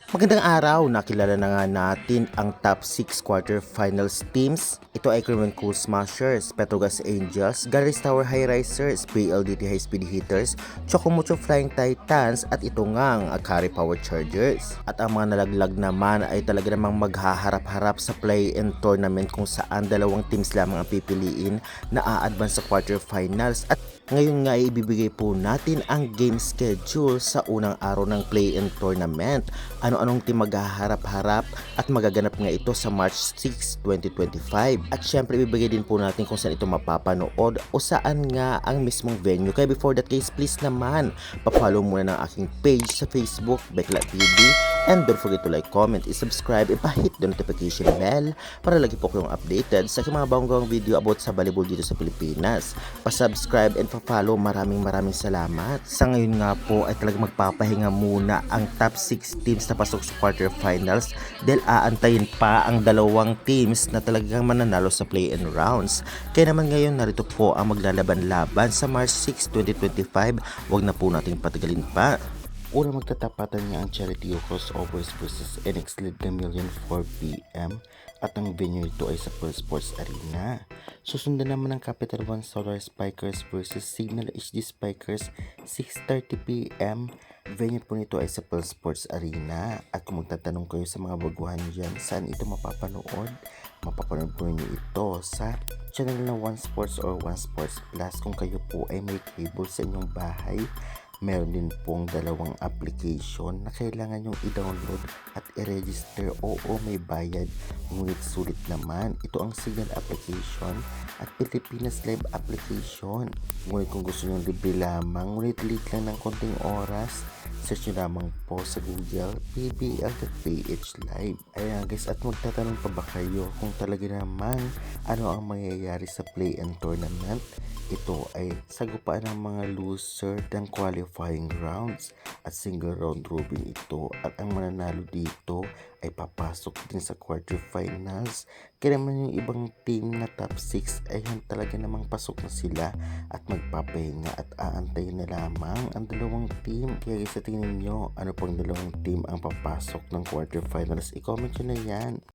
Magandang araw, nakilala na nga natin ang top 6 quarterfinals teams. Ito ay Cremenco Smashers, Petrogas Angels, Galleries Tower High Risers, PLDT High Speed Hitters, Chocomucho Flying Titans at ito ngang Akari Power Chargers. At ang mga nalaglag naman ay talaga namang maghaharap-harap sa play-in tournament kung saan dalawang teams lamang ang pipiliin na a-advance sa quarterfinals. At ngayon nga ay ibibigay po natin ang game schedule sa unang araw ng play-in tournament. Ano-anong team maghaharap-harap at magaganap nga ito sa March 6, 2025. At syempre ibibigay din po natin kung saan ito mapapanood o saan nga ang mismong venue. Kaya before that guys, please naman pa-follow muna ng aking page sa Facebook, Bekla TV. And don't forget to like, comment, subscribe, ipahit the notification bell para lagi po kayong updated sa aking mga bagong video about sa volleyball dito sa Pilipinas. Pa-subscribe and pa-follow, maraming salamat. Sa ngayon nga po ay talagang magpapahinga muna ang top 6 teams na pasok sa quarterfinals dahil aantayin pa ang dalawang teams na talagang mananalo sa play-in rounds. Kaya naman ngayon narito po ang maglalaban-laban sa March 6, 2025. Huwag na po nating patagalin pa. Una magtatapatan niya ang Charity Crossovers versus NX Lead na Million 4pm at ang venue nito ay sa Pearl Sports Arena. Susundan naman ang Capital One Solar Spikers versus Signal HD Spikers 6:30pm. Venue po nito ay sa Pearl Sports Arena. At kung magtatanong kayo sa mga baguhan dyan, saan ito mapapanood? Mapapanood po niyo ito sa channel na One Sports or One Sports Plus kung kayo po ay may cable sa inyong bahay. Meron din pong dalawang application na kailangan yung i-download at i-register. Oo, may bayad, ngunit sulit naman. Ito ang Signal application at Pilipinas Live application. Ngunit kung gusto nyo libre lamang, ngunit late lang ng konting oras, search nyo lamang po sa Google pbl.ph live. Ayan guys, at magtatanong pa ba kayo kung talaga naman ano ang mangyayari sa play-in tournament? Ito ay sagupaan ng mga loser ng qualifying rounds at single round robin ito, at ang mananalo dito ay papasok din sa quarterfinals. Kaya naman yung ibang team na top 6 ay talaga namang pasok na sila at magpapahinga at aantayin na lamang ang dalawang team. Kaya sa tingin nyo, ano pang dalawang team ang papasok ng quarterfinals? I-comment nyo na yan.